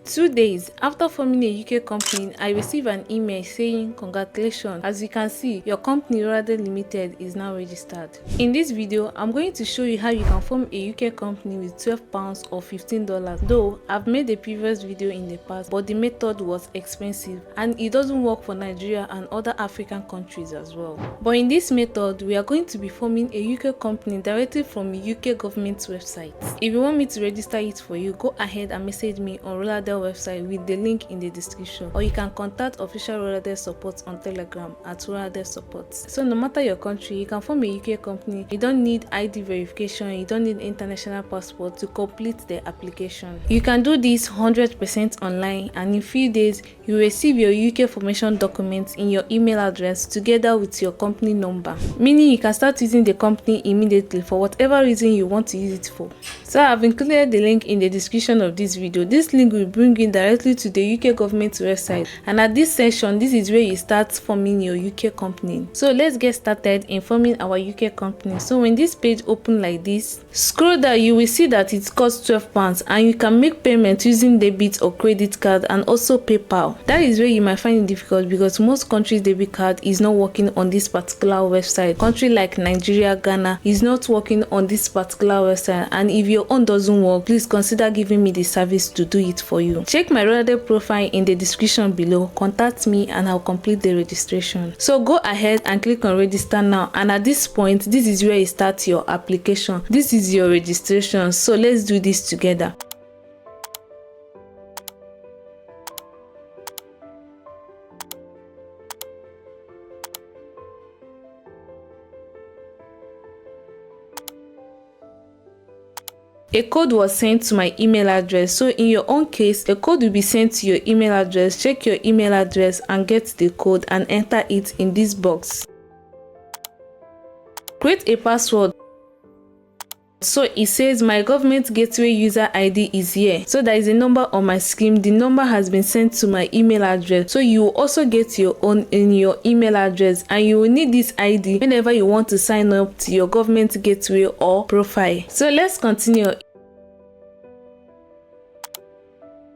2 days after forming a UK company, I received an email saying, "Congratulations, as you can see, your company Roladel Limited is now registered." In this video, I'm going to show you how you can form a UK company with £12 or $15. Though I've made a previous video in the past, but the method was expensive and it doesn't work for Nigeria and other African countries as well. But in this method, we are going to be forming a UK company directly from a UK government's website. If you want me to register it for you, go ahead and message me on Roladel website with the link in the description, or you can contact official Roladel support on Telegram at Roladel support. So no matter your country, you can form a UK company. You don't need ID verification, you don't need international passport to complete the application. You can do this 100% online, and in few days you will receive your UK formation documents in your email address together with your company number, meaning you can start using the company immediately for whatever reason you want to use it for. So I've included the link in the description of this video. This link will bring you directly to the UK government website, and at this section, this is where you start forming your UK company. So let's get started in forming our UK company. So when this page opens like this, scroll down, you will see that it costs £12 and you can make payment using debit or credit card and also PayPal. That is where you might find it difficult because most countries' debit card is not working on this particular website. Country like Nigeria, Ghana is not working on this particular website, and if your own doesn't work, please consider giving me the service to do it for you. Check my Roladel profile in the description below, contact me and I'll complete the registration. So go ahead and click on register now, and at this point, this is where you start your application. This is your registration, so let's do this together. A code was sent to my email address, so in your own case, a code will be sent to your email address. Check your email address and get the code and enter it in this box. Create a password. So it says my government gateway user ID is here. So there is a number on my screen. The number has been sent to my email address. So you will also get your own in your email address, and you will need this ID whenever you want to sign up to your government gateway or profile. So let's continue.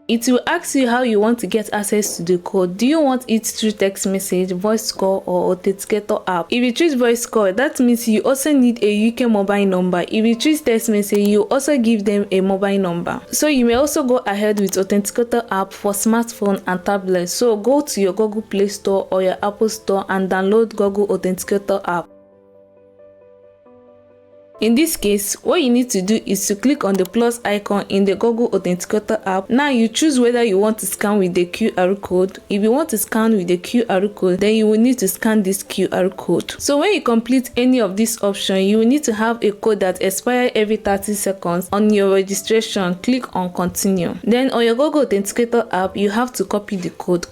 It will ask you how you want to get access to the code. Do you want it through text message, voice call, or authenticator app? If you choose voice call, that means you also need a UK mobile number. If you choose text message, you also give them a mobile number. So you may also go ahead with authenticator app for smartphone and tablet. So go to your Google Play Store or your Apple Store and download Google Authenticator app. In this case, what you need to do is to click on the plus icon in the Google Authenticator app. Now you choose whether you want to scan with the QR code. If you want to scan with the QR code, then you will need to scan this QR code. So when you complete any of these options, you will need to have a code that expires every 30 seconds. On your registration, click on continue. Then on your Google Authenticator app, you have to copy the code.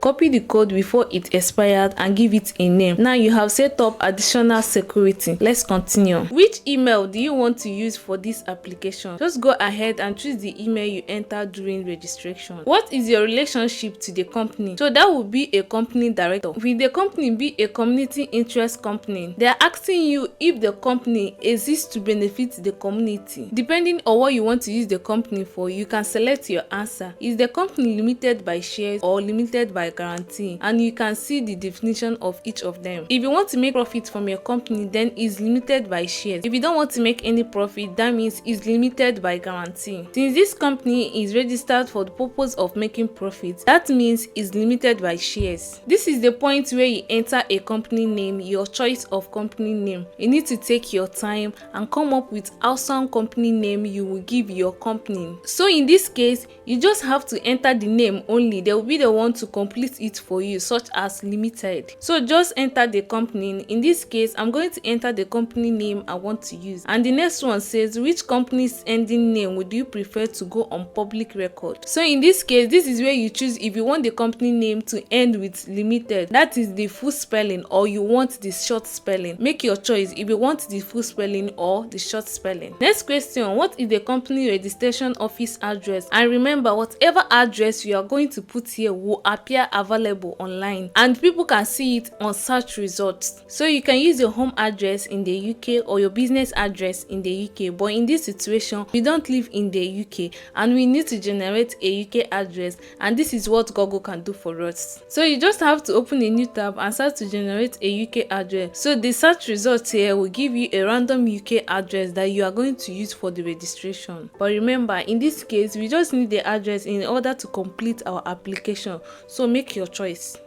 Copy the code before it expired and give it a name. Now you have set up additional security. Let's continue. Which email do you want to use for this application? Just go ahead and choose the email you entered during registration. What is your relationship to the company? So that will be a company director. Will the company be a community interest company? They are asking you if the company exists to benefit the community. Depending on what you want to use the company for, you can select your answer. Is the company limited by shares or limited by guarantee? And you can see the definition of each of them. If you want to make profit from your company, then it's limited by shares. If you don't want to make any profit, that means it's limited by guarantee. Since this company is registered for the purpose of making profit, that means it's limited by shares. This is the point where you enter a company name, your choice of company name. You need to take your time and come up with awesome company name you will give your company. So in this case, you just have to enter the name only. They will be the one to complete it for you, such as limited. So just enter the company. In this case, I'm going to enter the company name I want to use, and the next one says which company's ending name would you prefer to go on public record. So in this case, this is where you choose if you want the company name to end with limited, that is the full spelling, or you want the short spelling. Make your choice if you want the full spelling or the short spelling. Next question, what is the company registration office address? And remember, whatever address you are going to put here will appear available online and people can see it on search results. So you can use your home address in the UK or your business address in the UK, but in this situation we don't live in the UK and we need to generate a UK address, and this is what Google can do for us. So you just have to open a new tab and start to generate a UK address. So the search results here will give you a random UK address that you are going to use for the registration. But remember, in this case we just need the address in order to complete our application, so make your choice.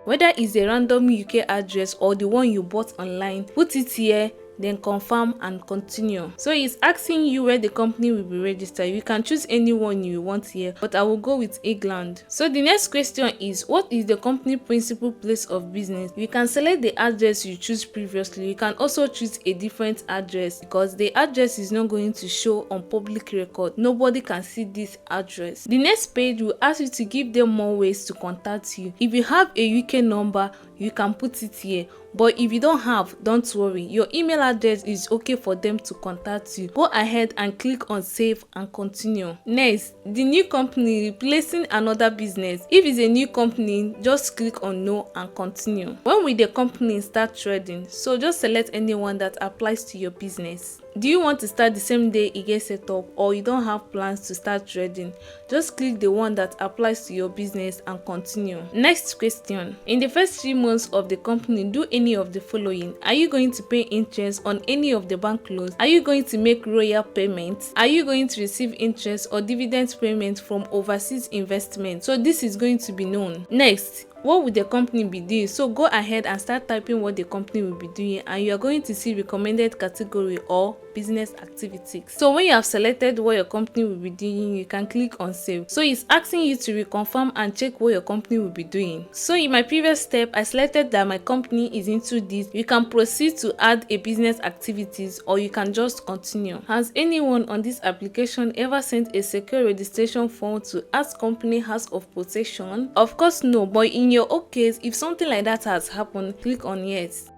Whether it's a random UK address or the one you bought online, put it here, then confirm and continue. So it's asking you where the company will be registered. You can choose any one you want here, but I will go with England. So the next question is, what is the company principal place of business? You can select the address you choose previously. You can also choose a different address because the address is not going to show on public record. Nobody can see this address. The next page will ask you to give them more ways to contact you. If you have a UK number, you can put it here, but if you don't have, don't worry, your email address is okay for them to contact you. Go ahead and click on save and continue. Next, the new company replacing another business. If it's a new company, just click on no and continue. When will the company start trading? So just select anyone that applies to your business. Do you want to start the same day it gets set up, or you don't have plans to start trading? Just click the one that applies to your business and continue. Next question. In the first 3 months of the company, do any of the following. Are you going to pay interest on any of the bank loans? Are you going to make royal payments? Are you going to receive interest or dividend payments from overseas investments? So this is going to be known. Next, what will the company be doing? So go ahead and start typing what the company will be doing, and you are going to see recommended category or business activities. So when you have selected what your company will be doing, you can click on save. So it's asking you to reconfirm and check what your company will be doing. So in my previous step, I selected that my company is into this. You can proceed to add a business activities, or you can just continue. Has anyone on this application ever sent a secure registration form to ask company house of possession? Of course no, but in your own case, if something like that has happened, click on yes.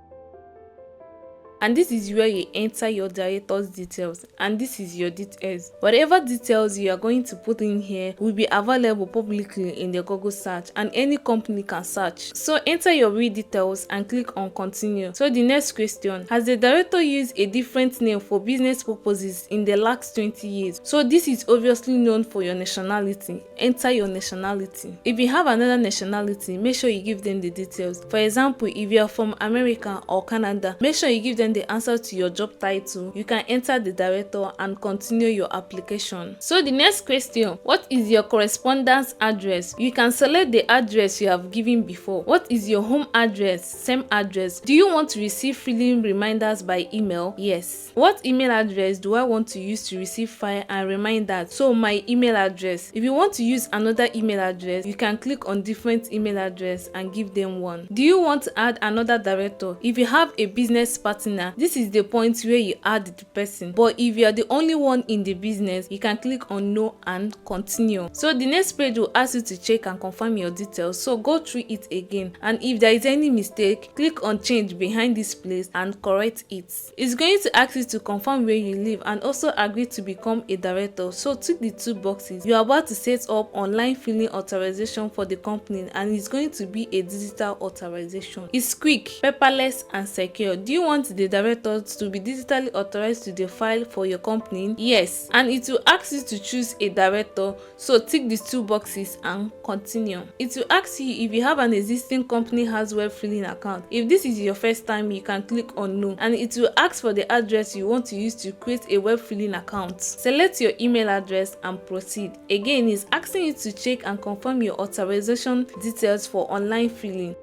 And this is where you enter your director's details, and this is your details. Whatever details you are going to put in here will be available publicly in the Google search, and any company can search. So enter your real details and click on continue. So the next question, has the director used a different name for business purposes in the last 20 years? So this is obviously known for your nationality. Enter your nationality. If you have another nationality, make sure you give them the details. For example, if you are from America or Canada, make sure you give them the answer to your job title. You can enter the director and continue your application. So the next question, what is your correspondence address? You can select the address you have given before. What is your home address? Same address. Do you want to receive filing reminders by email? Yes. What email address do I want to use to receive file and reminders? So my email address. If you want to use another email address, you can click on different email address and give them one. Do you want to add another director? If you have a business partner, this is the point where you add the person, but if you are the only one in the business, you can click on no and continue. So the next page will ask you to check and confirm your details, so go through it again, and if there is any mistake, click on change behind this place and correct it. It's going to ask you to confirm where you live and also agree to become a director, so tick the 2 boxes. You are about to set up online filing authorization for the company, and it's going to be a digital authorization. It's quick, paperless and secure. Do you want the directors to be digitally authorized to the file for your company? Yes, and it will ask you to choose a director, so tick these 2 boxes and continue. It will ask you if you have an existing company house web filing account. If this is your first time, you can click on no, and it will ask for the address you want to use to create a web filing account. Select your email address and proceed. Again, it's asking you to check and confirm your authorization details for online filing.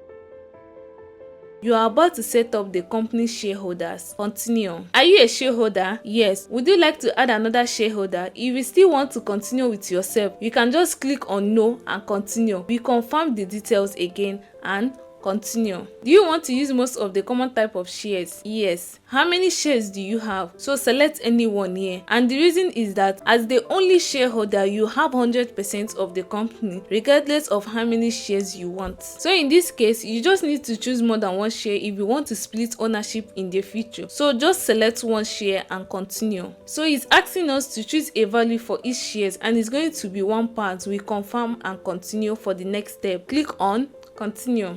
You are about to set up the company shareholders. Continue. Are you a shareholder? Yes. Would you like to add another shareholder? If you still want to continue with yourself, you can just click on no and continue. We confirm the details again and continue. Do you want to use most of the common type of shares? Yes. How many shares do you have? So select any one here, and the reason is that as the only shareholder, you have 100% of the company regardless of how many shares you want. So in this case, you just need to choose more than one share if you want to split ownership in the future. So just select one share and continue. So it's asking us to choose a value for each shares, and it's going to be one part. We confirm and continue for the next step. Click on continue.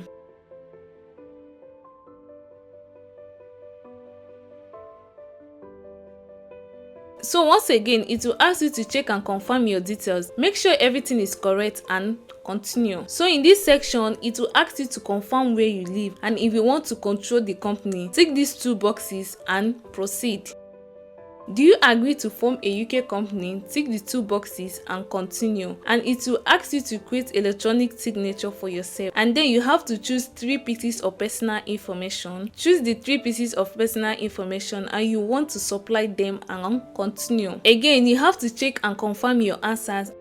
So once again, it will ask you to check and confirm your details. Make sure everything is correct and continue. So in this section, it will ask you to confirm where you live, and if you want to control the company, tick these two boxes and proceed. Do you agree to form a UK company? Tick the two boxes and continue, and it will ask you to create electronic signature for yourself, and then you have to choose 3 pieces of personal information. Choose the 3 pieces of personal information and you want to supply them and continue. Again, you have to check and confirm your answers.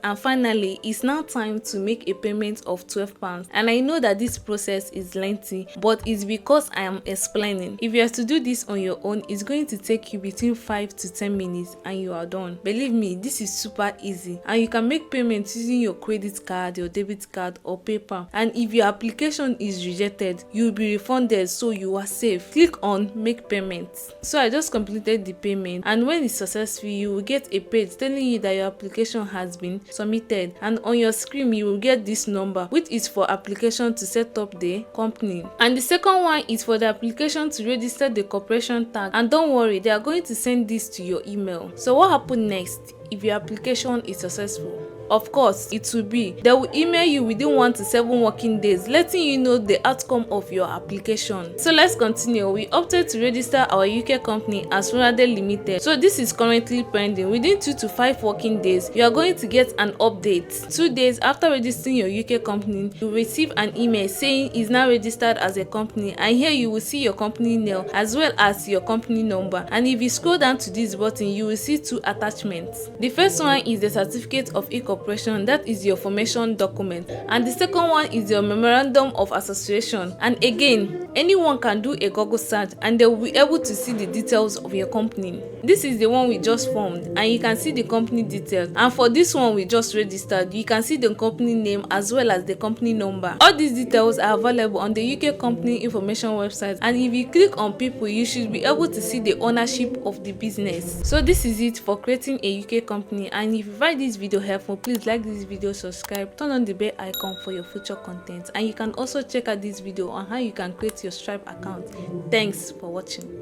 And finally, it's now time to make a payment of £12. And I know that this process is lengthy, but it's because I am explaining. If you have to do this on your own, it's going to take you between 5 to 10 minutes and you are done. Believe me, this is super easy, and you can make payments using your credit card, your debit card or PayPal. And if your application is rejected, you'll be refunded, so you are safe. Click on make payments. So I just completed the payment, and when it's successful, you will get a page telling you that your application has been submitted, and on your screen you will get this number, which is for application to set up the company, and the second one is for the application to register the corporation tag. And don't worry, they are going to send this to your email. So what happens next if your application is successful? Of course, it will be they will email you within 1 to 7 working days, letting you know the outcome of your application. So let's continue. We opted to register our UK company as Roladel Limited. So this is currently pending. Within 2 to 5 working days, you are going to get an update. 2 days after registering your UK company, you will receive an email saying it's now registered as a company, and here you will see your company name as well as your company number. And if you scroll down to this button, you will see 2 attachments. The first one is the certificate of incorporation, that is your formation document, and the second one is your memorandum of association. And again, anyone can do a Google search and they will be able to see the details of your company. This is the one we just formed, and you can see the company details. And for this one we just registered, you can see the company name as well as the company number. All these details are available on the UK company information website, and if you click on people, you should be able to see the ownership of the business. So this is it for creating a UK company, and if you find this video helpful, please like this video, subscribe, turn on the bell icon for your future content, and you can also check out this video on how you can create your Stripe account. Thanks for watching.